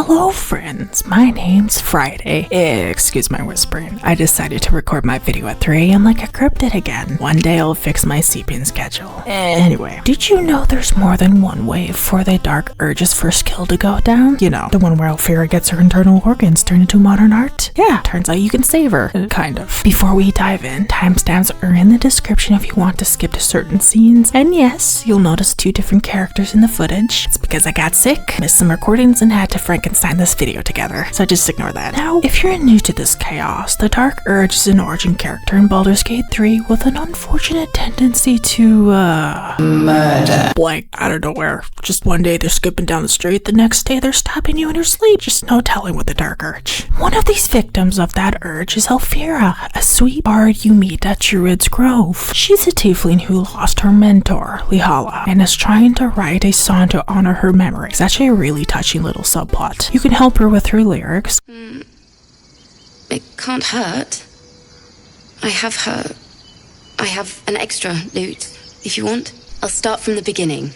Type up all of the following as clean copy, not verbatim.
Hello friends, my name's Friday. Excuse my whispering. I decided to record my video at 3 a.m. like a cryptid again. One day I'll fix my sleeping schedule. Anyway, did you know there's more than one way for the Dark Urge's first kill to go down? You know, the one where Alfira gets her internal organs turned into modern art? Yeah, turns out you can save her. Kind of. Before we dive in, timestamps are in the description if you want to skip to certain scenes. And yes, you'll notice 2 different characters in the footage. It's because I got sick, missed some recordings, and had to Frankenstein this video together, so just ignore that. Now, if you're new to this chaos, the Dark Urge is an origin character in Baldur's Gate 3 with an unfortunate tendency to, murder. Blank, out of nowhere. Just one day they're skipping down the street, the next day they're stopping you in your sleep. Just no telling with the Dark Urge. One of these victims of that urge is Alfira, a sweet bard you meet at Druid's Grove. She's a tiefling who lost her mentor, Lihala, and is trying to write a song to honor her memory. It's actually a really touching little subplot. You can help her with her lyrics. It can't hurt. I have an extra lute, if you want. I'll start from the beginning.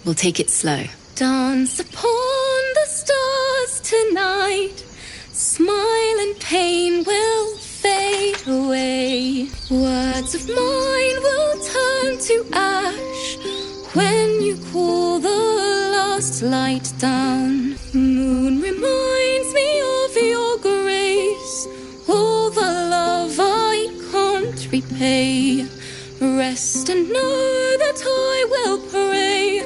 We'll take it slow. Dance upon the stars tonight. Smile and pain will fade away. Words of mine will turn to ash when you cool the last light down. Moon reminds me of your grace, all the love I can't repay. Rest and know that I will pray.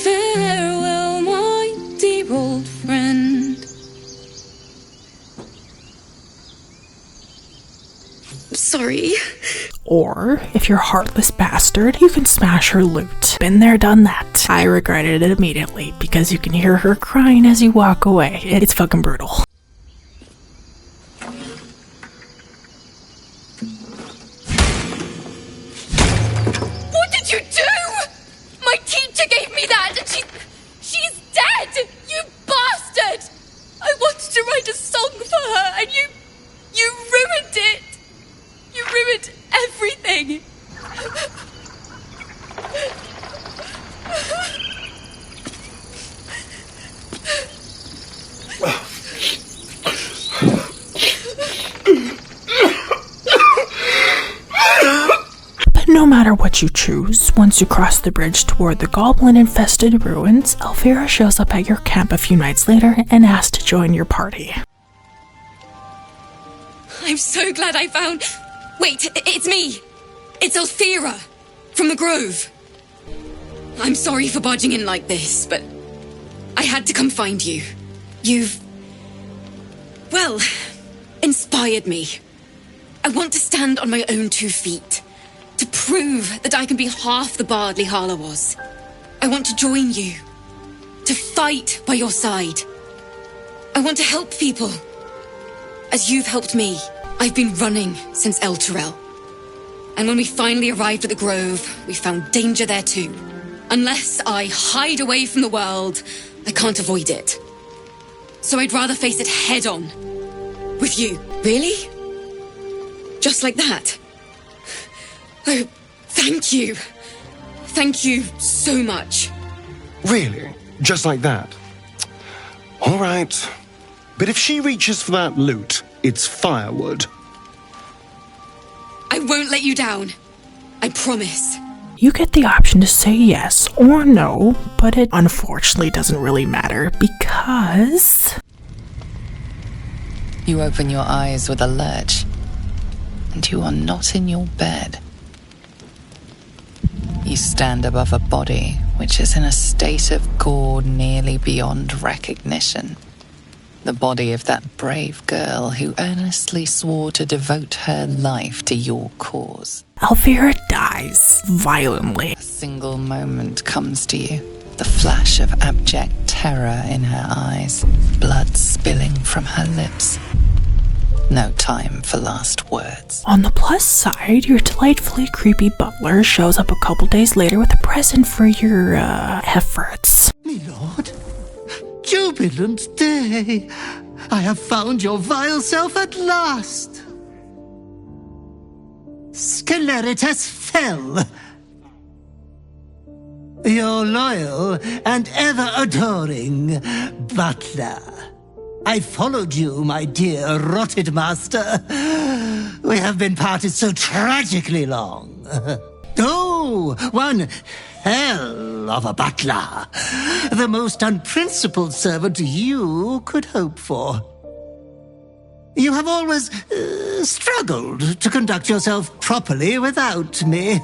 Farewell, my dear old friend. Sorry. Or, if you're a heartless bastard, you can smash her loot. Been there, done that. I regretted it immediately, because you can hear her crying as you walk away. It's fucking brutal. What did you do? My teacher gave me that, and she's dead! You bastard! I wanted to write a song for her, and you ruined it! You ruined everything! But no matter what you choose, once you cross the bridge toward the goblin-infested ruins, Alfira shows up at your camp a few nights later and asks to join your party. I'm so glad I found... Wait, it's me! It's Alfira, from the Grove. I'm sorry for barging in like this, but I had to come find you. You've... well, inspired me. I want to stand on my own 2 feet, to prove that I can be half the bard Lihala was. I want to join you, to fight by your side. I want to help people, as you've helped me. I've been running since Elturel. And when we finally arrived at the Grove, we found danger there too. Unless I hide away from the world, I can't avoid it. So I'd rather face it head on. With you. Really? Just like that? Oh, thank you. Thank you so much. Really? Just like that? All right. But if she reaches for that loot, it's firewood. I won't let you down. I promise. You get the option to say yes or no, but it unfortunately doesn't really matter because... You open your eyes with a lurch, and you are not in your bed. You stand above a body which is in a state of gore nearly beyond recognition. The body of that brave girl who earnestly swore to devote her life to your cause. Alfira dies violently. A single moment comes to you. The flash of abject terror in her eyes, blood spilling from her lips. No time for last words. On the plus side, your delightfully creepy butler shows up a couple days later with a present for your, efforts. My lord, jubilant day! I have found your vile self at last! Sceleritas fell! your loyal and ever-adoring butler. I followed you, my dear rotted master. We have been parted so tragically long. Oh, one hell of a butler. The most unprincipled servant you could hope for. You have always struggled to conduct yourself properly without me.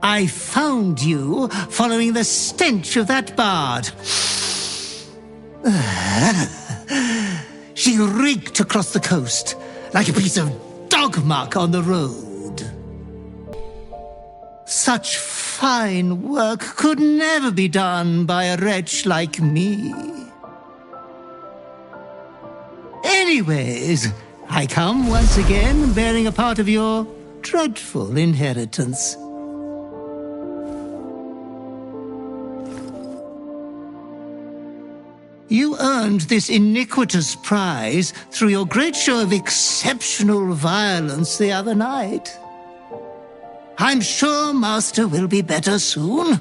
I found you following the stench of that bard. She reeked across the coast like a piece of dog muck on the road. Such fine work could never be done by a wretch like me. Anyways, I come once again bearing a part of your dreadful inheritance. You earned this iniquitous prize through your great show of exceptional violence the other night. I'm sure Master will be better soon.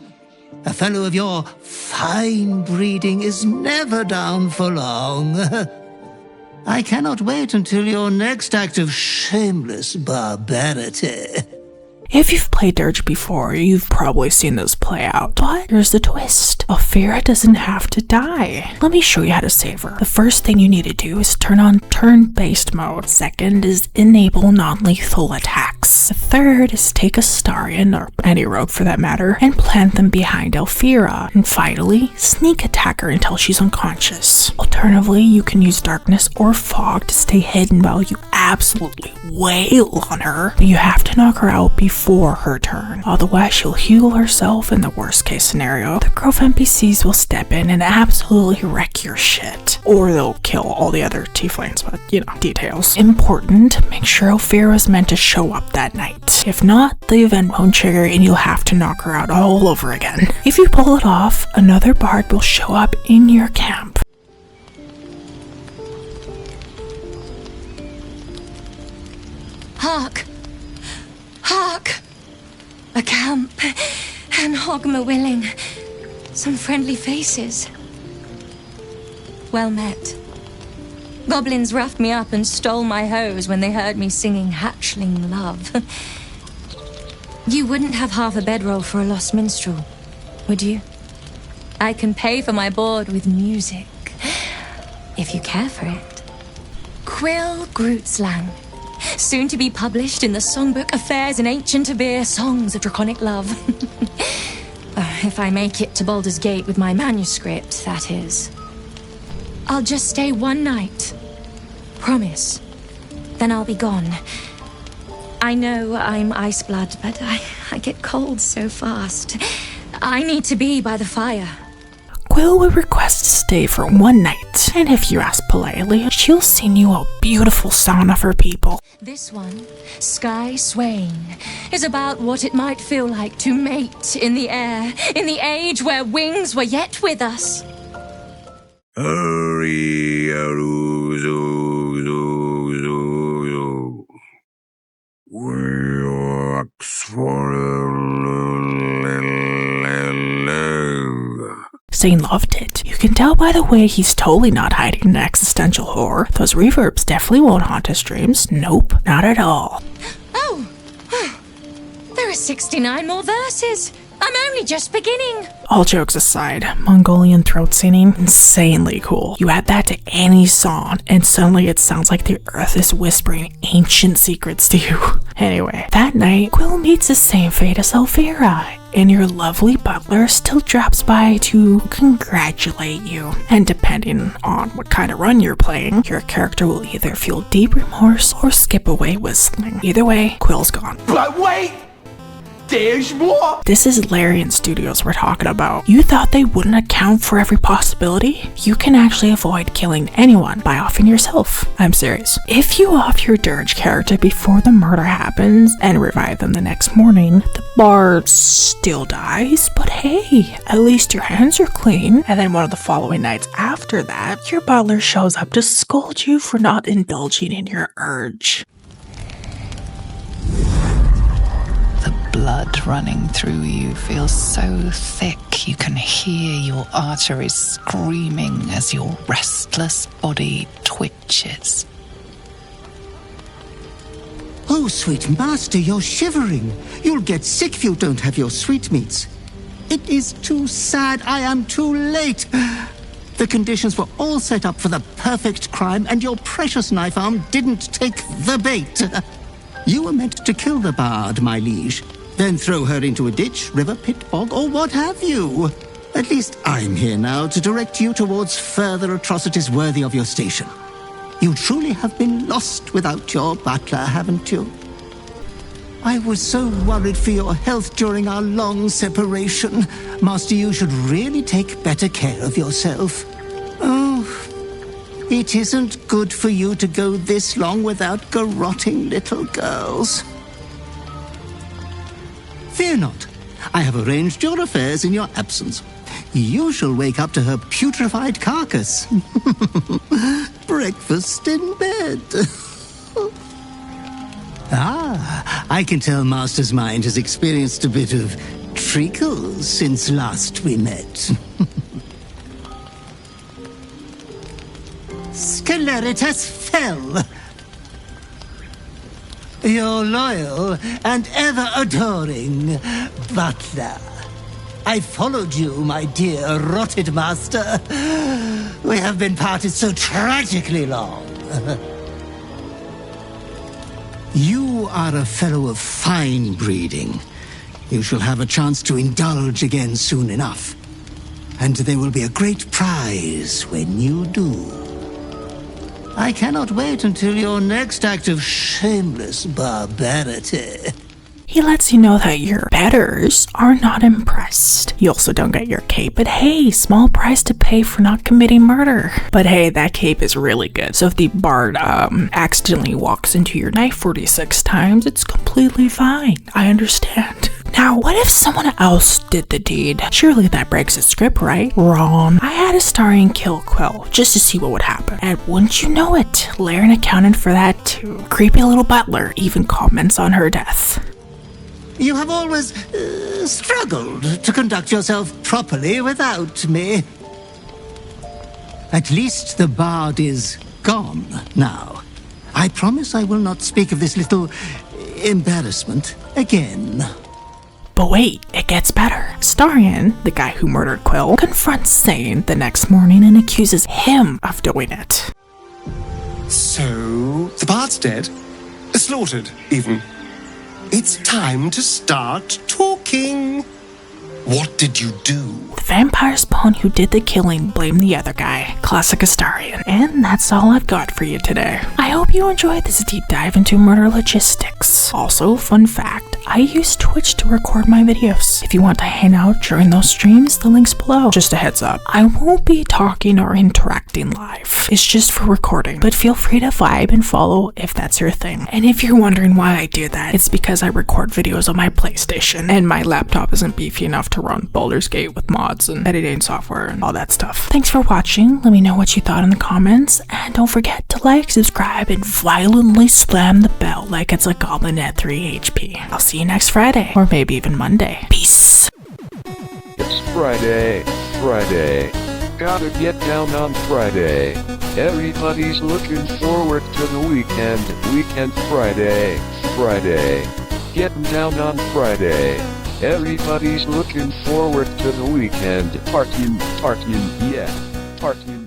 A fellow of your fine breeding is never down for long. I cannot wait until your next act of shameless barbarity. If you've played Dirge before, you've probably seen this play out. But here's the twist. Alfira doesn't have to die. Let me show you how to save her. The first thing you need to do is turn on turn-based mode. Second is enable non-lethal attacks. The third is take Astarion, or any rogue for that matter, and plant them behind Alfira. And finally, sneak attack her until she's unconscious. Alternatively, you can use darkness or fog to stay hidden while you absolutely wail on her. But you have to knock her out before her turn. Otherwise, she'll heal herself in the worst case scenario. The Grove NPCs will step in and absolutely wreck your shit. Or they'll kill all the other tieflings, but you know, details. Important, make sure Alfira is meant to show up that night. If not, the event won't trigger and you'll have to knock her out all over again. If you pull it off, another bard will show up in your camp. Hark! Hark! A camp, and Hogma willing. Some friendly faces. Well met. Goblins roughed me up and stole my hose when they heard me singing Hatchling Love. You wouldn't have half a bedroll for a lost minstrel, would you? I can pay for my board with music, if you care for it. Quill Grootslang. Soon to be published in the songbook Affairs in Ancient Abir, Songs of Draconic Love. If I make it to Baldur's Gate with my manuscript, that is. I'll just stay one night. Promise. Then I'll be gone. I know I'm Iceblood, but I get cold so fast. I need to be by the fire. Quill will request to stay for one night, and if you ask politely, she'll sing you a beautiful song of her people. This one, Sky Swaying, is about what it might feel like to mate in the air, in the age where wings were yet with us. Zane loved it. You can tell by the way he's totally not hiding an existential horror. Those reverbs definitely won't haunt his dreams. Nope, not at all. Oh, there are 69 more verses. I'm only just beginning. All jokes aside, Mongolian throat singing, insanely cool. You add that to any song, and suddenly it sounds like the earth is whispering ancient secrets to you. Anyway, that night, Quill meets the same fate as Alfira, and your lovely butler still drops by to congratulate you. And depending on what kind of run you're playing, your character will either feel deep remorse or skip away whistling. Either way, Quill's gone. But wait! There's more! This is Larian Studios we're talking about. You thought they wouldn't account for every possibility? You can actually avoid killing anyone by offing yourself. I'm serious. If you off your Dirge character before the murder happens and revive them the next morning, the bard still dies, but hey, at least your hands are clean. And then one of the following nights after that, your butler shows up to scold you for not indulging in your urge. blood running through you feels so thick you can hear your arteries screaming as your restless body twitches. Oh, sweet master, you're shivering. You'll get sick if you don't have your sweetmeats. It is too sad. I am too late. The conditions were all set up for the perfect crime, and your precious knife arm didn't take the bait. You were meant to kill the bard, my liege, then throw her into a ditch, river, pit, bog, or what have you. At least I'm here now to direct you towards further atrocities worthy of your station. You truly have been lost without your butler, haven't you? I was so worried for your health during our long separation. Master, you should really take better care of yourself. Oh, it isn't good for you to go this long without garrotting little girls. Fear not. I have arranged your affairs in your absence. You shall wake up to her putrefied carcass. Breakfast in bed. Ah, I can tell Master's mind has experienced a bit of treacle since last we met. Sceleritas fell. Your loyal and ever-adoring butler. I followed you, my dear rotted master. We have been parted so tragically long. You are a fellow of fine breeding. You shall have a chance to indulge again soon enough. And there will be a great prize when you do. I cannot wait until your next act of shameless barbarity. He lets you know that your betters are not impressed. You also don't get your cape, but hey, small price to pay for not committing murder. But hey, that cape is really good. So if the bard accidentally walks into your knife 46 times, it's completely fine. I understand. Now, what if someone else did the deed? Surely that breaks the script, right? Wrong. I had Astarion kill Quill just to see what would happen. And wouldn't you know it, Laren accounted for that too. Creepy little butler even comments on her death. You have always struggled to conduct yourself properly without me. At least the bard is gone now. I promise I will not speak of this little embarrassment again. But wait, it gets better. Astarion, the guy who murdered Quill, confronts Zane the next morning and accuses him of doing it. So, the bard's dead? Slaughtered, even. It's time to start talking. What did you do? The vampire spawn who did the killing blamed the other guy. Classic Astarion. And that's all I've got for you today. I hope you enjoyed this deep dive into murder logistics. Also, fun fact, I use Twitch to record my videos. If you want to hang out during those streams, the link's below. Just a heads up, I won't be talking or interacting live. It's just for recording, but feel free to vibe and follow if that's your thing. And if you're wondering why I do that, it's because I record videos on my PlayStation, and my laptop isn't beefy enough to run Baldur's Gate with mods and editing software and all that stuff. Thanks for watching. Let me know what you thought in the comments, and don't forget to like, subscribe, and violently slam the bell like it's a goblin at 3 HP. I'll see you next Friday, or maybe even Monday. Peace. It's Friday. Gotta get down on Friday. Everybody's looking forward to the weekend. Friday. Getting down on Friday. Everybody's looking forward to the weekend. Partying, yeah. Partying.